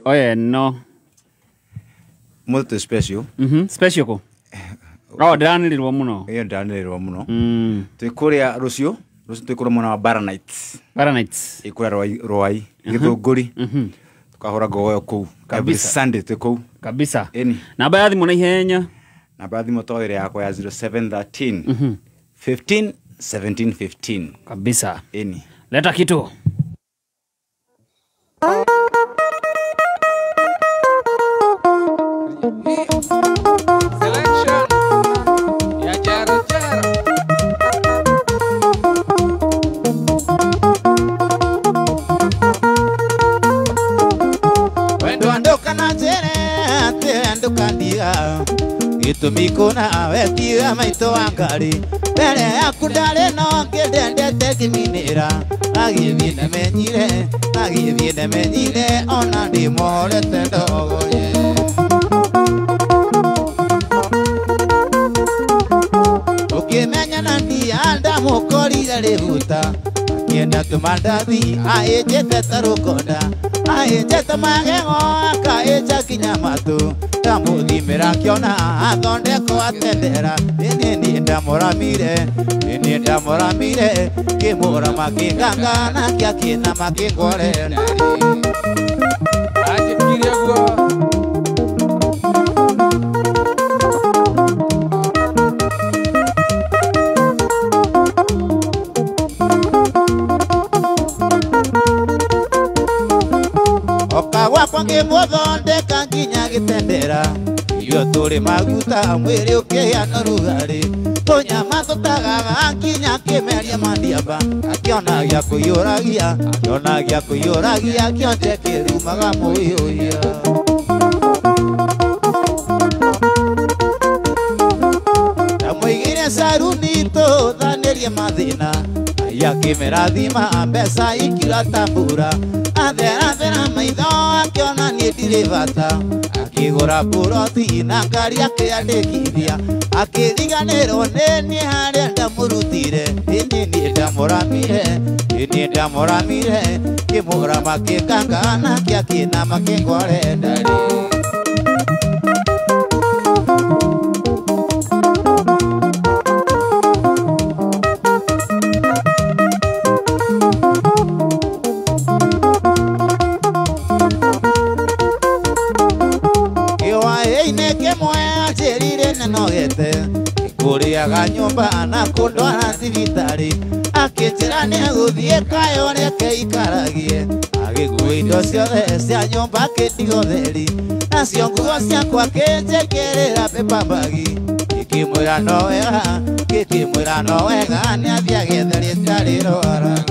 Oye, no. Muito special. Special ko. Ndanĩrĩrwo mũno. Iyo ndanĩrĩrwo mũno. Twĩ kũrĩa rũciũ twĩ kũrĩa mwena wa Baranites. Baranites. Ikũrĩa Rwai, Gĩthũngũri. Tukahũra ngogoyo kũu. Every Sunday twĩ kũu. Kabisa. Eni. Namba ya thimũ na ihenya. Namba ya thimũ toire yakwa ya 0713 15 17 15. Kabisa. Eni. Leta kitu. Selection ya Jaro Jaro. Wendo andoka na tere ate andoka ndia Itumiko na wetiga maito wangari Bere yaku ndare no ngedendete kiminira Agithie nemenyire ona ndimorete ndogoye Ukimenya na ndia ndamukorire ributa Akienda tumandathi aenjete tarukonda Aenjete magego akaenja kinyamatu Tamuthimira kiona athondeko atendera Nini ndamuramire Kimura makinganga na kiakina makingore Ajikiria guo. Okawa kwange muthondeka nginya gitendera Iyo turi maguta mwiri ukihana rugari Tunyama tutagaga nginya kimeria mandiamba Akiona gya kuyuragia kionje kirumaga muiyuia Tamuigire saruni tuthanirie mathina Ya kimerathima mbeca ikira tambura Athera maitho akiona ni ndiribata Akigura buroti na ngari akiandikithia Akiriganirwo ni haria ndamurutire Ini ndamuramire Kimura makinganga na kiakina makingore ndari Kuriaga nyumba na kundwara thibitari Akinjira ni guthie kayo reke ikaragie Agikuua indo ciothe cia nyumba akindiga theri Nacio nguo ciakwa akinjekerera pepa bagi Ikimwira no wega ni athia getheri tari rwaraga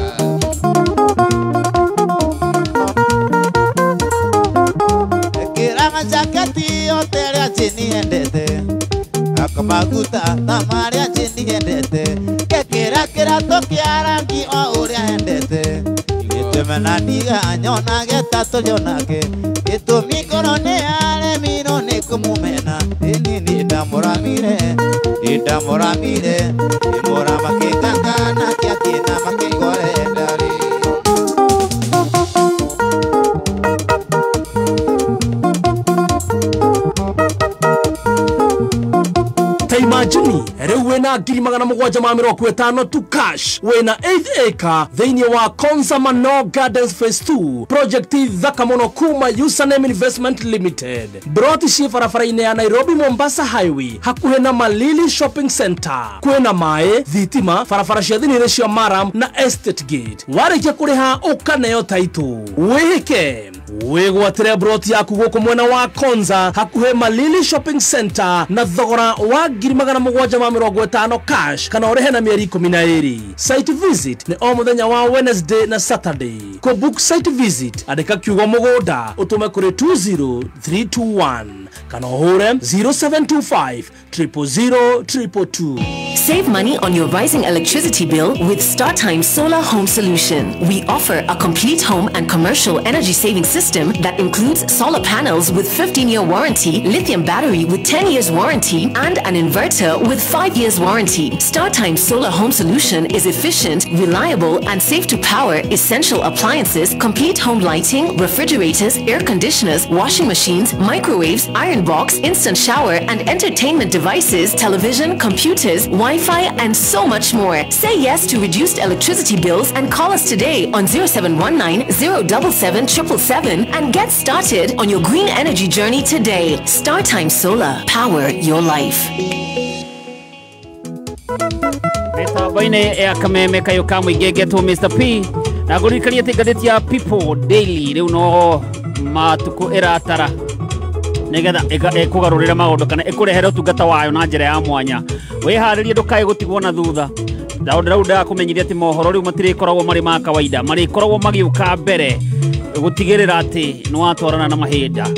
Ekira jaketi yote ria chini endete Akamaguta tamaria chini endete Kekira kirato kia rangi o uria endete Gitemena niga nyona getatu yonake Gitumi ngoro ni aremiro ni kumumena Ini ndamuramire Imura makinganga na kiakina makingore ndari Imagine riu wina 750 tu cash wina 8 acre thini wa Konza Mano Gardens Phase 2 project thaka muno kuma Username Investment Limited broti shi farafara-ini ya Nairobi Mombasa Highway hakuhe na Malili Shopping Center kwena mae thitima farafara cia thini cia Maram na Estate Gate warikia kuriha ukaneyo title wihike wigwatire broti yaku guku mwena wa Konza hakuhe Malili Shopping Center na thogora wa 750 cash kana urehe na mieri 12 site visit ni o muthenya wa Wednesday na Saturday ko book site visit andika kiugo mugoda utume kuri 20321 kana uhure 0725 000 222. Save money on your rising electricity bill with StarTime Solar Home Solution. We offer a complete home and commercial energy saving system that includes solar panels with 15-year warranty, lithium battery with 10 years warranty, and an inverter with 5 years warranty. StarTime Solar Home Solution is efficient, reliable, and safe to power essential appliances, complete home lighting, refrigerators, air conditioners, washing machines, microwaves, iron box, instant shower, and entertainment devices, television, computers, Wi-Fi, and so much more. Say yes to reduced electricity bills and call us today on 0719 077 777 and get started on your green energy journey today. StarTime Solar. Power your life. Metaboine ya kameme kayo kamwe gegeto Mr. P. Na gurikaria tigadeti ya People Daily. Riu no matuko eratara. Negetha ekugarurira maundu kana ekurehera utungata wayo na njira ya mwanya. Wiharirie ndukae gutigwo na thutha. Ndauda kumenyithia ati mohoro riu matirikoragwo mari ma kawaida, marikoragwo magiuka mbere gutigirira ati no watwarana na mahinda.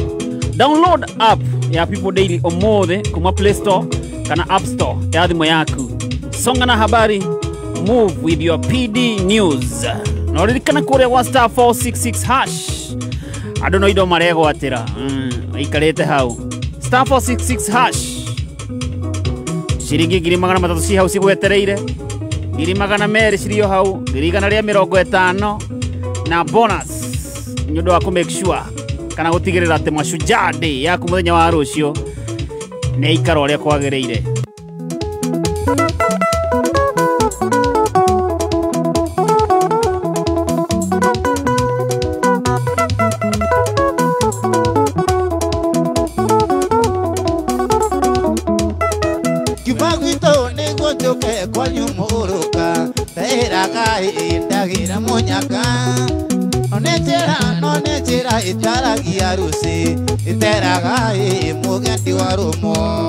Download app ya People Daily omothe kuma Play Store kana App Store ya thimu yaku. Songa na habari, move with your PD news. No ririkana kuria wa star 466 hash. Ado no ido marego atira. Ikarete hau. Star 466 hash. Shiringi 300 ci hau cigwetereire. 200 cirio hau. 150 na bonus. Nyodo wa make sure kana gutigirira ati Mashujaa Day yaku muthenya wa rucio ne ikaro ria kwagereire. Kwa nyumuruka tairaga indagira munyaka onechera itaragia rusi iteraga mugendi wa rumo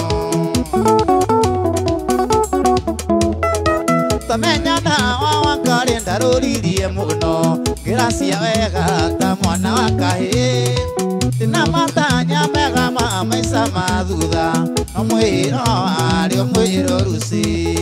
tamenya na wakari ndaruririe muno gracia wega ta mwana wa kahi tina matanya mega maisa mathutha omwiro ari omwiro rusi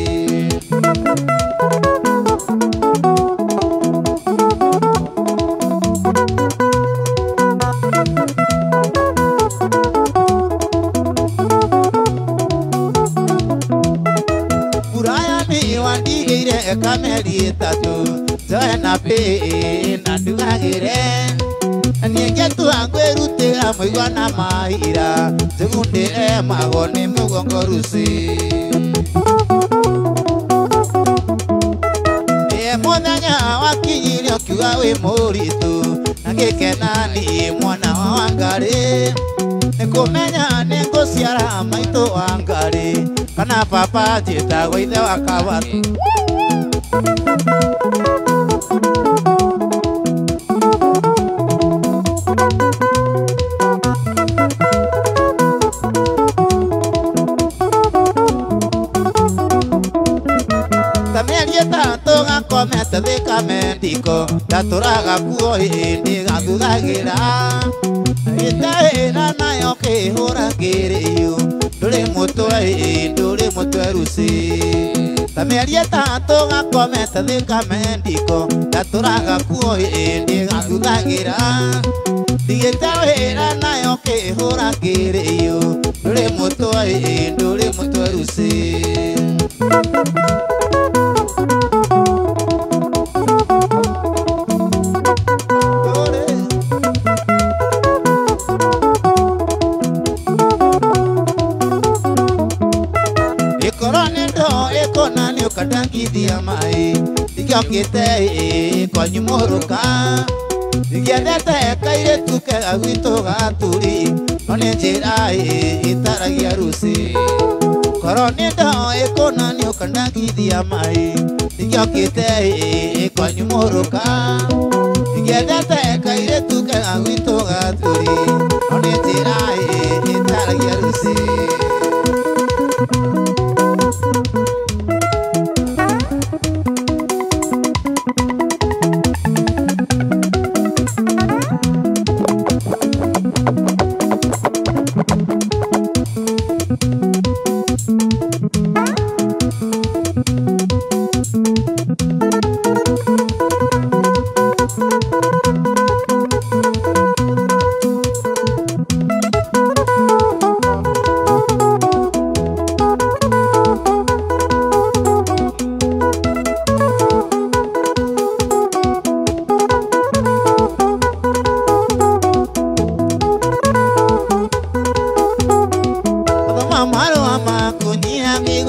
Kameri tatu Joena pe na ndugagire Niengetu angwerute amwigo na mahira Zigunde magone mugongo rusi Muthenya wakinyire okiuga wi muritu Nangikena ni mwana wa Wangari Nikumenya ninguciara maitu Wangari Kana papa njitagwo ithe wa Kabatu Komete thika mendiko ndaturaga kuo hindi gathugagira itaira nayo kihura kiriyo nduri mutwe rusi tameria tatu gakomete thika mendiko ndaturaga kuo hindi gathugagira itaira nayo kihura kiriyo nduri mutwe rusi Kadangithia mai igiokite kwa nyumuruka igiendete kaire tuke agwito gaturi one njira itaragia rusi koronindo ikonanio kadangithia mai igiokite kwa nyumuruka igiendete kaire tuke agwito gaturi one njira itaragia rusi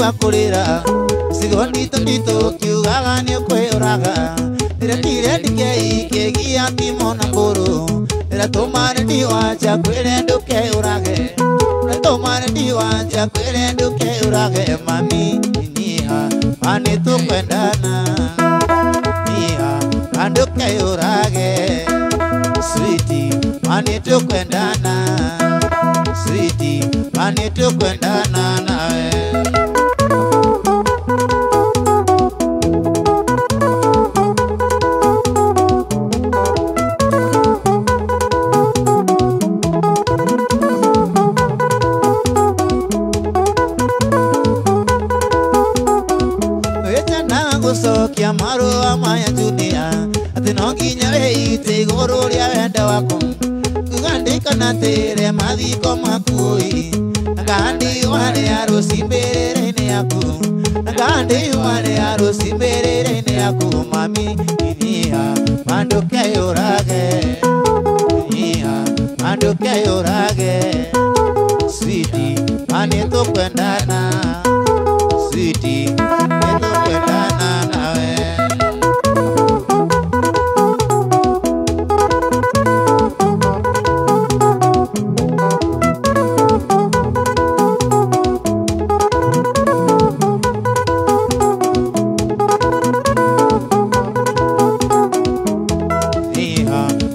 ugakurira sigo ndito kiugaga ni kweyuraga ndire ndikei kegia timona kuru tomare diwaja kwere nduke urage tomare diwaja kwere nduke urage mami niha mani tu kwendana niha anduke urage sweetie mani tu kwendana sweetie mani tu kwendana nawe Sokia maru amaya dunia atinoginya weite iguru ria wenda waku kugandika na tere mathiko makui ngandi wale arusi mbere-inĩ yaku ngandi wale arusi mbere-inĩ yaku mami inia manduke urage inia manduke urage sweetie mani tukwendana sweetie tukwendana nawe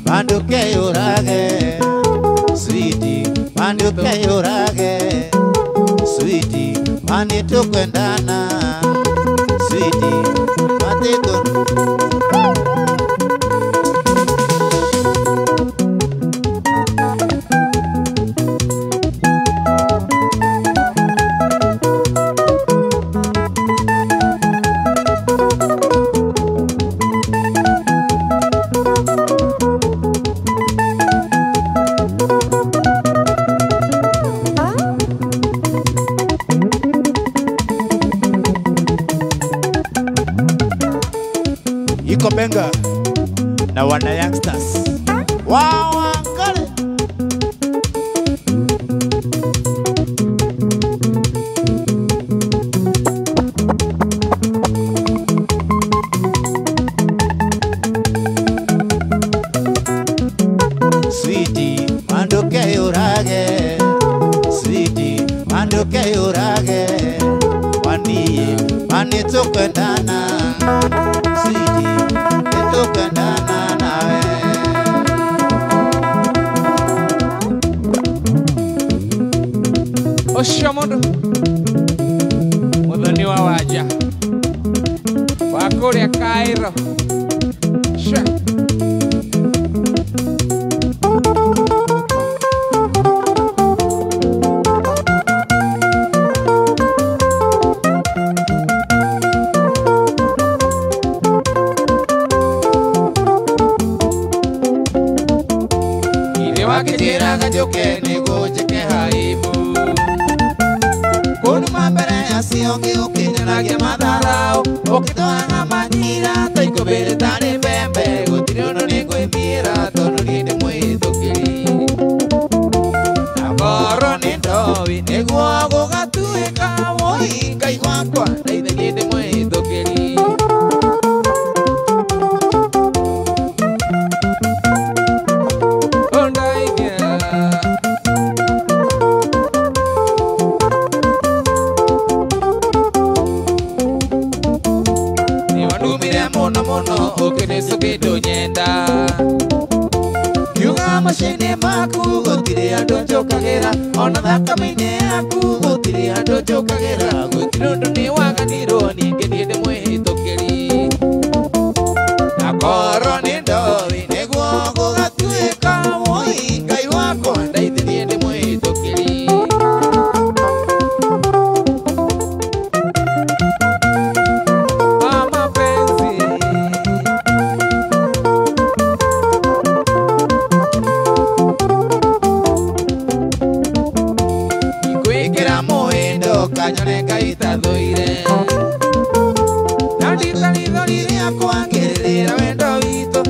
manduke urage sweetie manduke urage sweetie mani tukwendana sweetie matiko Iko Benga na wana youngsters wow kale sweetie manduke urage sweetie manduke urage wani mani tukwendana sweetie tukwendana nawe Oshomodo Muthoni wa waja wa kuria Cairo Sha wakitira gajoke nego jeke haibu kunu mambere asiongi ukinyanagia madharau ukitoanga manyira taiko bere tani bembe gutiriono nego imira tonu rinde mwithukiri nagoro nindowi neguo gugatuika woi ngai wakwa ndaithaginde mwithukiri mashine maku gutire andu njokagira ona thakame-inĩ yaku gutire andu njokagira gutire undu ni waganirwo ningi nie ndi mwihĩtũkĩri na korwo ni ndowi niguo gũgatuĩka woi ngai wakwa ndaithĩrie ndi mwihĩtũkĩri kanyone kaita thoire nandita ritho riria kwangirira wendo witũ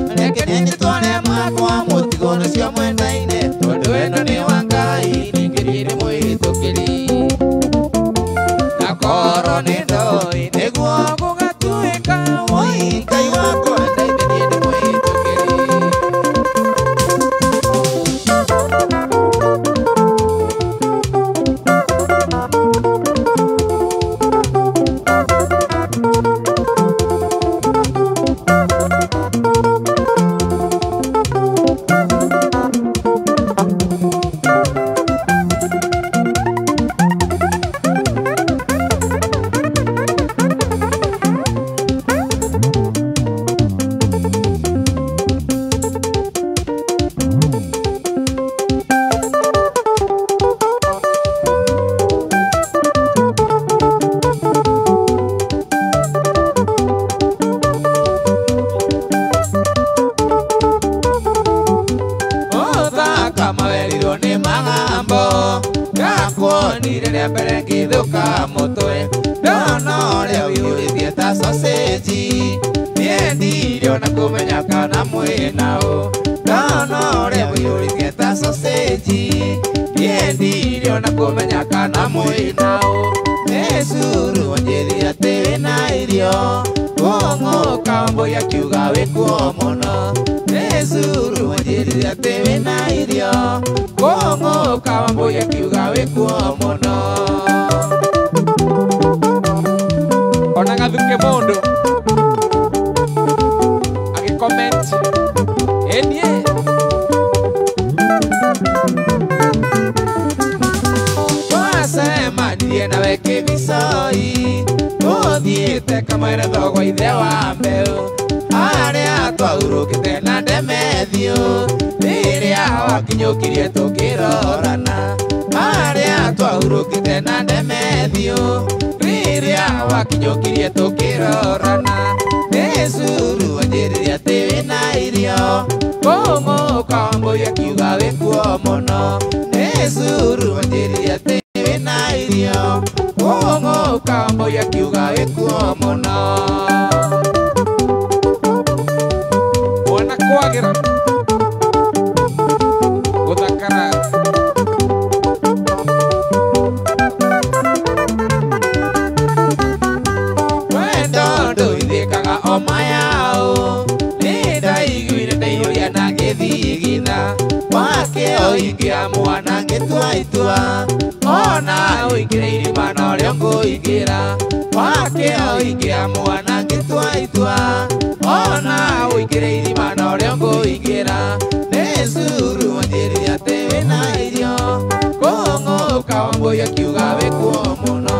nĩ magambo ndakuonire rĩa mbere ngĩthũka mũtwe ndona ũrĩa ũiyũrĩtie ta sausage ndiendire ona kũmenya kana mwĩna ũ ndona ũrĩa ũiyũrĩtie ta sausage ndiendire ona kũmenya kana mwĩna ũ nĩ curu wanjĩrire atĩ wĩna irio kũng'ũka mbũi akiuga wĩkuo mũno nĩ curu wanjĩrire atĩ wĩna irio kũng'ũka mbũi akiuga wĩkuo mũno ona gathuke mũndũ agĩcomment ĩniĩ twacemanirie nawe kĩmicoi tũthiĩte kamwere thogwo ithe wa mbeũ harĩa twahurũkĩte na ndemethiũ rĩrĩa wakinyũkirie tũkĩrorana harĩa twahurũkĩte na ndemethiũ rĩrĩa wakinyũkirie tũkĩrorana nĩ curu wanjĩrire atĩ wĩna irio kũng'ũka mbũi akiuga wĩkuo mũno nĩ curu wanjĩrire atĩ wĩna irio kũng'ũka mbũi akiuga wĩkuo mũno mwana kwagĩra gũthakara wendo ndũithĩkaga oma yaũ nĩ ndaiguire ndaihũria na ngĩthigitha wakĩo ingĩra mwana ngĩtua itua ona ũingĩre irima norĩo ngũingĩra wakĩo ingĩra mwana ngĩtua itua ona ũingĩre irima norĩo ngũingĩra nĩ curu wanjĩrire atĩ wĩna irio kũng'ũka mbũi akiuga wĩkuo mũno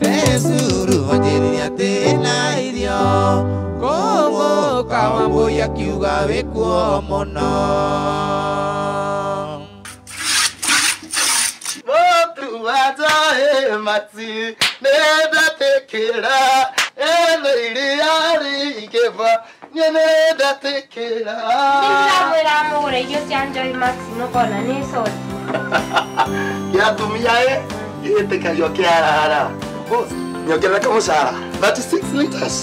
nĩ curu wanjĩrire atĩ wĩna irio kũng'ũka mbũi akiuga wĩkuo mũno mati nenda tekera iria rĩigĩva nenda tekera ndĩramwĩra mũgũre irio cia Joy Max nũkona nĩ coci gĩatumia gĩtĩkagio kĩarara nyongerera kamũcara 36 liters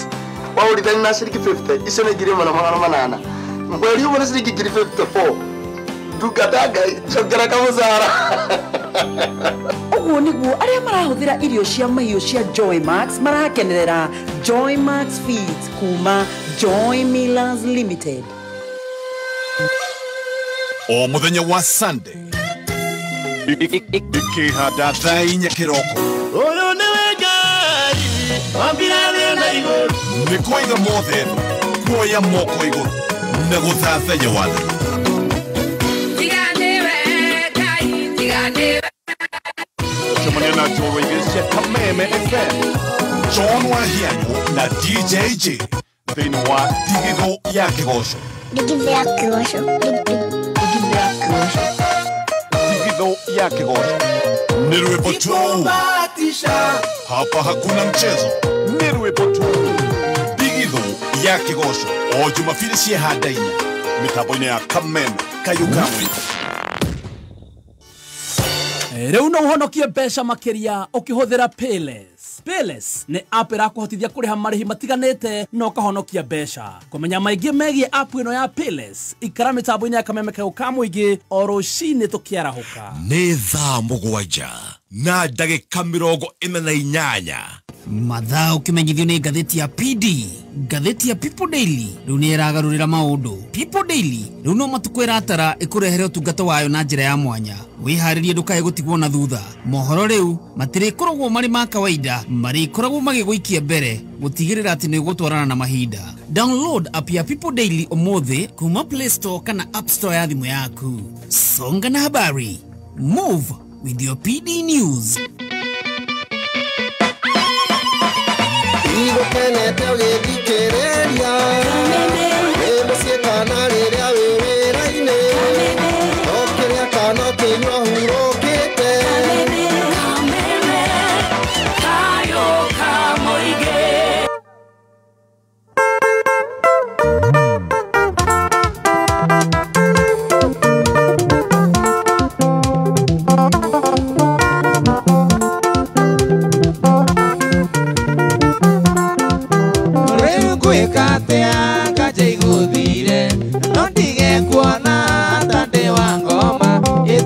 waũrithani na ciringi 50 icio nĩ ngiri ĩmwe na magana manana mweri ũmwe nĩ ciringi ngiri 54 ndungata Ngai nyongerera kamũcara ũguo nĩguo arĩa marahũthĩra irio cia mahiũ cia Joy Max marakenerera Joy Max Feeds kuma Joy Millers Limited. O muthenya wa Sunday ikihanda thaa inya kĩroko ũyũ nĩwe Ngai wambire na igũrũ nĩ kũiga mothe kuoya moko igũrũ na gũthathanya watho Chumania na Joe Regisha Kameme FM John Wahianyo na DJ J thĩinĩ wa Digital ya Kĩgoco Digital ya Kĩgoco nĩ rwĩmbo tu hapa hakuna mchezo nĩ rwĩmbo tu Digital ya Kĩgoco o Jumapili cia handa-inĩ mĩtambo-inĩ ya Kameme Kayukamwe Rĩu no ũhonokie mbeca makĩria ũkĩhũthĩra Payless. Payless nĩ app ĩrakũhotithia kũrĩha marĩhi matiganĩte na ũkahonokia mbeca. Kũmenya maingĩ megiĩ app ĩno ya Payless, ikara mĩtambo-inĩ ya Kameme Kayukamwe o rũcinĩ tũkĩarahũka. Nĩ thaa mũgwanja na ndagĩka 48 mathaa ũkĩmenyithio nĩ ngathĩti ya PD, ngathĩti ya People Daily rĩu nĩ ĩragarũrĩra maũndũ. People Daily rĩu no matukũ ĩratara ĩkũrehere ũtungata wayo na njĩra ya mwanya. Wĩharĩrie ndũkae gũtigwo na thutha. Mohoro rĩu matirĩkoragwo marĩ ma kawaida, marĩkoragwo magĩgũikia mbere gũtigĩrĩra atĩ nĩ ũgũtwarana na mahinda. Download app ya People Daily ũmũthĩ kuma Play Store kana App Store ya thimũ yaku. Songa na habari. Move with your PD News. Igokenete ũgĩthikĩrĩria mũciĩ kana rĩrĩa wĩ wĩra-inĩ o kĩrĩa kana kĩnyua hurũkĩte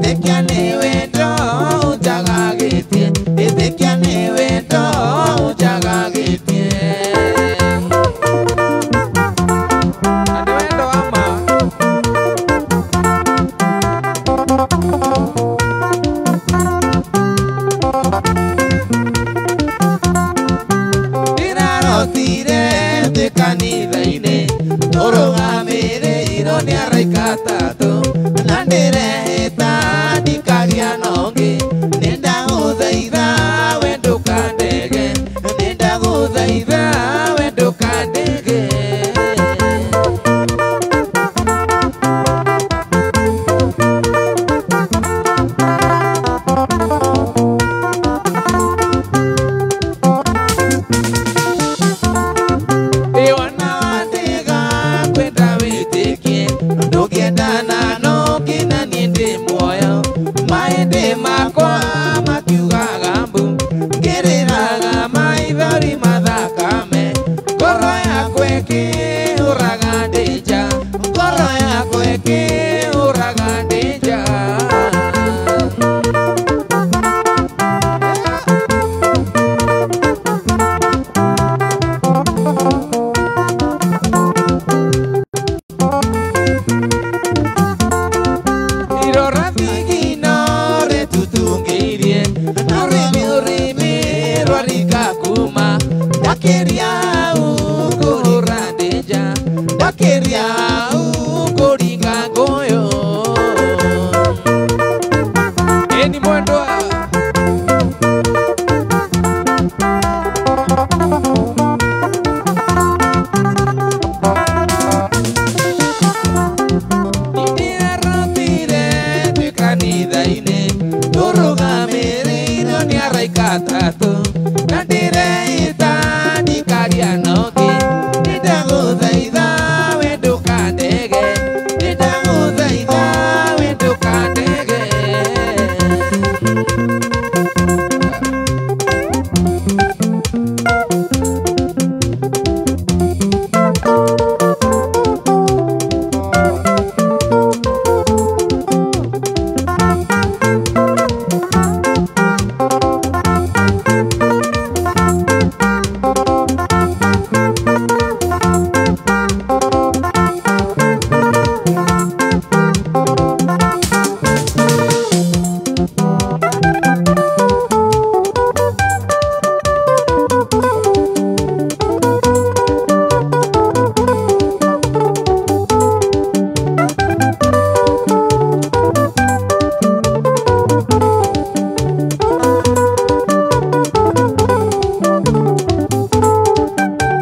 Ĩtĩkia nĩ wendo ũnjagagĩtie, ĩtĩkia nĩ wendo ũnjagagĩtie. Nĩ wendo wa ma. Ndĩrarotire ndĩ kanitha-inĩ tũrũgamĩrĩirwo nĩ araika atatũ, na ndĩrehĩta ndikaria nongĩ. Nĩ ndagũthaitha we ndũkandege, nĩ ndagũthaitha we ndũkandege. Ĩwana wandĩga kwenda wĩtĩkie, ndũkĩendana no nginya niĩ ndĩ muoyo. Mahĩndĩ makwa makiugaga mbu, ngĩrĩraga maithori mathakame. Ngoro yakwa ĩkĩũraga ndĩ nja, ngoro yakwa ĩkĩũraga ndĩ nja. Irora thigino rĩtutungĩirie, na rũrĩmĩ rwarika kuma. Ndakĩria ukũrũra ndĩ nja, ndakĩria ukũringa ngũyũ. Ĩni mwendwa ndĩrarotire ndĩ kanitha-inĩ tũrũgamĩrĩirwo nĩ araika atatũ, na ndĩreita ndikaria nongĩ. Nĩ ndagũthaitha we ndũkandege, nĩ ndagũthaitha we ndũkandege.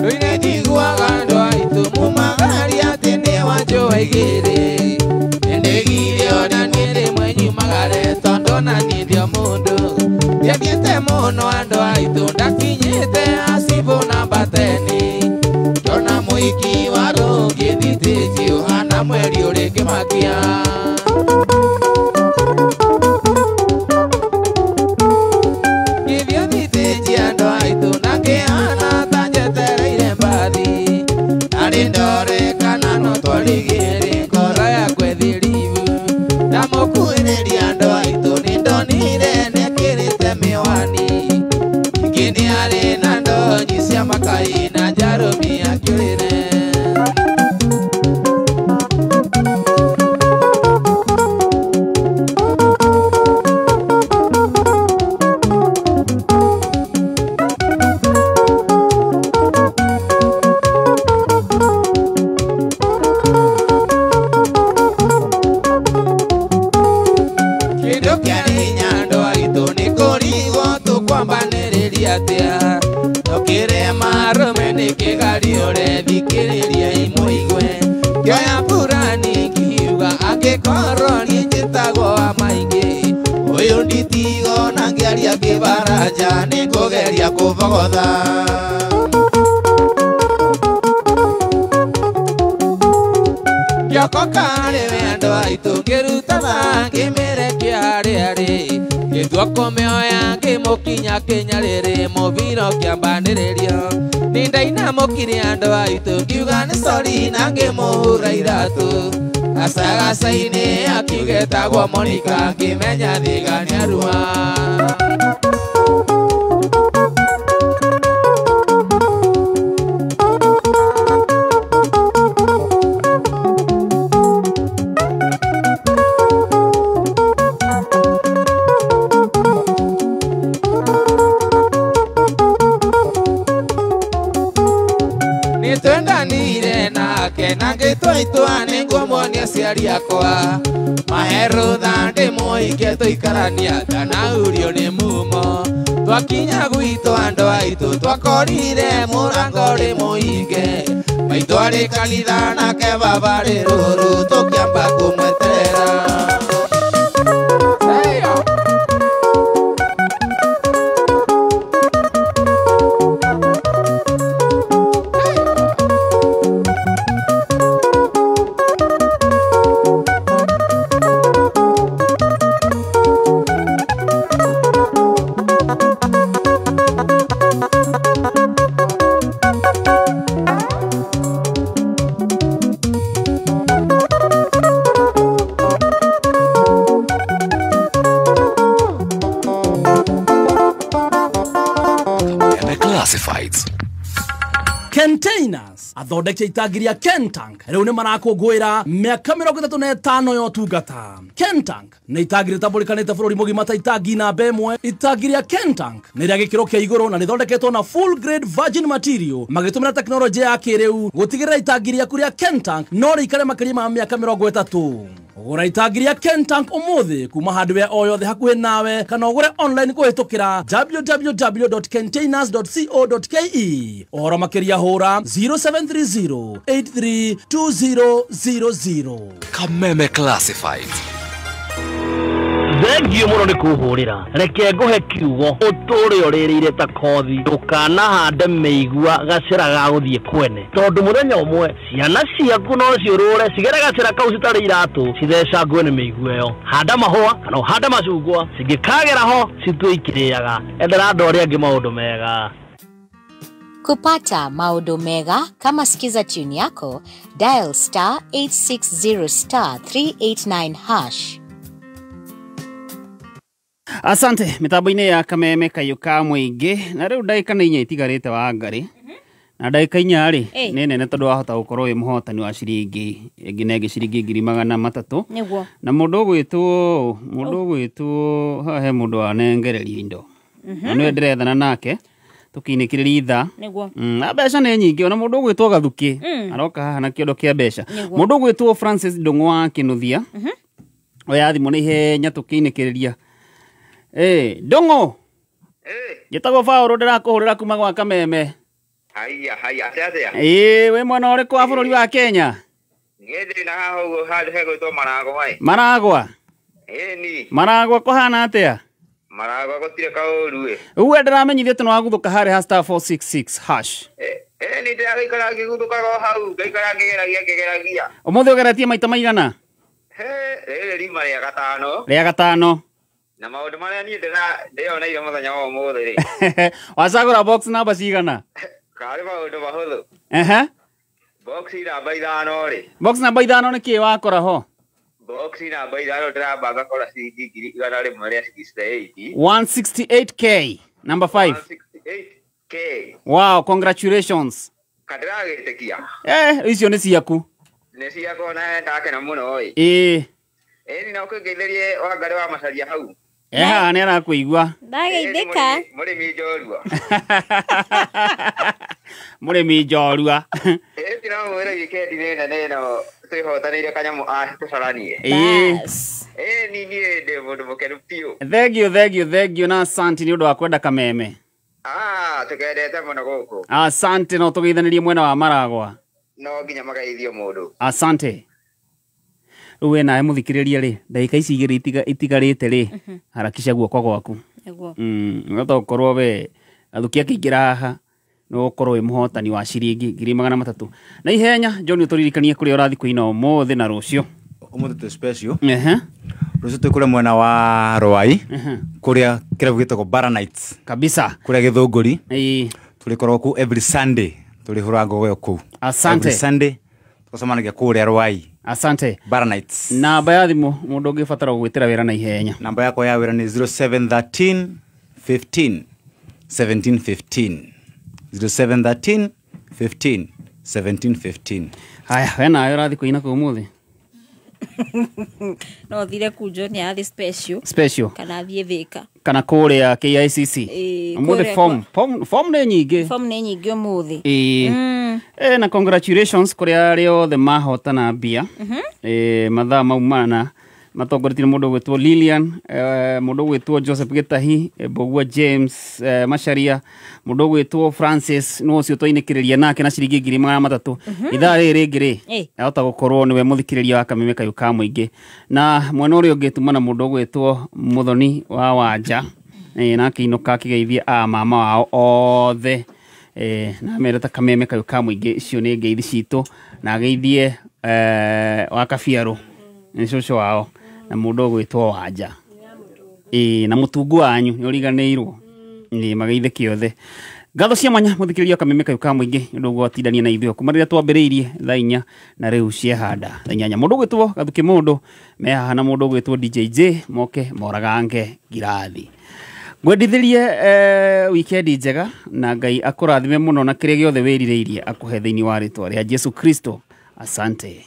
Rũire njiguaga andũ aitũ mumagaria atĩ nĩ wanjũa igĩrĩ. Nĩndĩgire ona niĩ rĩmwe nyumagare tondũ ona niĩ ndio mũndũ. Ndiathiĩte mũno andũ aitũ ndakinyĩte acibũ namba 10. Ndona mũhiki wa rũngĩ thitĩji ũhana mweri ũrĩ kĩmakia. Githio thitĩji andũ aitũ na kĩhana ta njetereire mbathi. Arĩ ndorekana no twarigĩrĩ ngoro yakwa ĩthiribu. Ndamũkuhĩrĩria andũ aitũ nĩ ndonire nĩekĩrĩte mĩwani. Ningĩ nĩ arĩ na ndonyi cia makai na njarũmi akĩrĩre. Kĩndũ kĩarĩ nyando aitũ nĩ kũrigwo tũkwambanĩrĩria atĩa. Tũkĩre marũme nĩ kĩgari ũrethikĩrĩria imũigwe. Kĩoya burani ngiuga angĩkorwo niĩ njĩtagwo wa maingĩ. Ũyũ nditigo na ngĩaria kĩbaranja nĩ kũgeria kũbogotha. Kioko karĩ wendo aitũ ngĩrutaga ngĩmĩrekia harĩa-rĩ. Gĩtua kũmĩoya ngĩmũkinya kinya rĩrĩ mũbiro kĩambanĩrĩrio. Nĩ ndainamũkire andũ aitũ ngiuga nĩ sori na ngĩmũhũra iratũ. Asagacainĩ akiugetagwo Monica ngĩmenya thigania rua. Nitwendanire nake na ngĩtwaitwa nĩngũmuonia aciari akwa maheru tha ndĩmũhikie tũikarania ndanaurio nĩ mumo twakinya gwitũ andũ aitũ twakorire mũrango rĩ mũhinge maitũ arĩ kanitha nake baba rĩ rũrũ tũkĩamba kũmweterera. Containers athondeke itagiria Kentank riu ni marakungwira miaka 35 yo tungata. Kentank ni itagiri tabulikanite bururi mugima ta itangi na bemwe. Itagiria Kentank ni ria gikiro kia iguru na nithondeketwo na full grade virgin material magitumira teknoloji ya kiriu gutigirira itagiria kuria Kentank no rikare makiria ma miaka 30. Ugura itagiria Kentank umuthi kuma hardware o yothe hakuhi nawe kana ugure online kuhitukira www.containers.co.ke ora makiria hura 0730832000. Kameme Classified. Thengio muno ni kuhurira reke nguhe kiugo uturi uririre ta kothi ndukana hande meigua gacira ga guthie kwene tondu muthenya umwe ciana ciaku no ciurure cigere gacira kau citari iratu citheca ngwe ni meigua yo handa mahua kana handa macungwa cingikagera ho citue ikiriaga endera andu aria angi maundu mega. Kupata maundu mega kama sikiza tune yako dial *860*389#. Asante mitambo-inĩ ya Kameme kayuka muingi na riu ndagika nĩ 4 itigarite wa ngari na ndagika 4 ri nĩ nene tondu wahota gukorwo wi muhotani wa ciringi nginegi ciringi 300 niguo na mundu gwitwo hahe mundu anengereria indo na nĩ ndĩrethana nake tukinikiriria itha niguo na mbeca nĩ nyingĩ ona mundu gwitwo Gathuki aroka haha na kĩondo kĩa mbeca mundu gwitwo Francis Ndung'wa Kinuthia oya thimo nĩ ihenya tukinikiriria Ndung'u gitagwo Paul ndirakuhurira kuma gwa Kameme. Haya atia we mwana uriku wa bururi wa Kenya? Ngende na haho hali hego to Maragwa mai. Maragwa? Ni. Maragwa kuhana atia? Maragwa gutire kauru uwe ndiramenyithie tino waguthuka hari *466#. Ni ndiraikara ngiguthuka go hau ngaikara ngigeragia. Umuthi ugeretie maita maigana? Rima ria gatano. Ria gatano. Na maundu maria ni ndiona iyo muthenya wa umuthi ri. Wacagura box number cigana? Kari maundu mahuthu. Box namba 5 ri. Box namba 5 ni ki wakora ho? Box namba 5 ndirabanga kora ciringi 168. 168k number 5. 168k. Wow, congratulations. Kadiragitekia. Icio ni ciaku. Ni ciaku na ndakena muno oi. Ni na ukigetherie wa ngari wa macaria hau. Nĩ arakuigua. Ndageithĩka. Mũrĩmi njorua. Mũrĩmi njorua. Tino mwĩra wikendi nĩ nene no twĩhotanĩire kanyamu tũcaranie. Ni ndĩ mũndũ mũkenu piũ. Thank you na asante nĩ ũndũ wa kwenda Kameme. Tũkendete mũno gũkũ. Asante no tũgeithanirie mwena wa Maragwa. No nginya magaithio mũndũ. Asante. Uwe nae muthikiriria ri ndagika ici igiri itigarite ri harakisha guoko gwaku niguo ngata ukorwo we athuki akiingira haha no ukorwo wi muhotani wa ciringi 300 na ihenya John uturirikanie kuri urathi kuina umuthi na rucio umuthi special rucio tukure mwena wa Rwai kuria kirabu gitagwo Baranites kabisa kuria Githunguri tulikorwo ku every Sunday tulihura ngogo ku asante every Sunday Tukosamanagia kuria Rwai. Asante. Baranites. Namba ya thimu mundu ungibatara gwitira wira na ihenya. Namba yako ya wira ni 0713 15 17 15. 0713 15 17 15. Haya, wena ayo rathi kuina kwa umuthi. No thire kujo ni athi special. Kana thie thika. Kana kuria KICC. Umuthi form ne nyingi. Form ne nyingi umuthi. Na congratulations kuri ario the mahotana bia. Mathaa maumana matongoretire mundu gwitwo Lilian, mundu gwitwo Joseph Getahi, Bogua James, Masharia, mundu gwitwo Francis no cio twainekiriria nake na ciringi 300 ithaa ringi ri ahota gukorwo niwe muthikiriria wa Kameme Kayuka muingi na mwena uri ungitumana mundu gwitwo Muthoni wa Wanja na kiinuka kigeithia mama wao othe na mereta Kameme Kayuka muingi cio ni ngeithi citu na geithie wa Kabiaro ni coco wao na mundu gwitwo Wanja na mutungu wanyu ni uriganeirwo ni mageithe kiothe ngatho cia mwanya muthikiriria Kameme Kayuka muingi ndu gwatindania na ithuo kumarira twambiriirie thaa 4 na riu cia handa thaa 8 mundu gwitwo Gathuki mundu mehaha na mundu gwitwo DJJ moke moragange ngirathi gwendithirie weekend njega na Ngai akurathime muno na kiria giothe wirireirie akuhe thiini wa ritwa ria Jesu Kristo. Asante.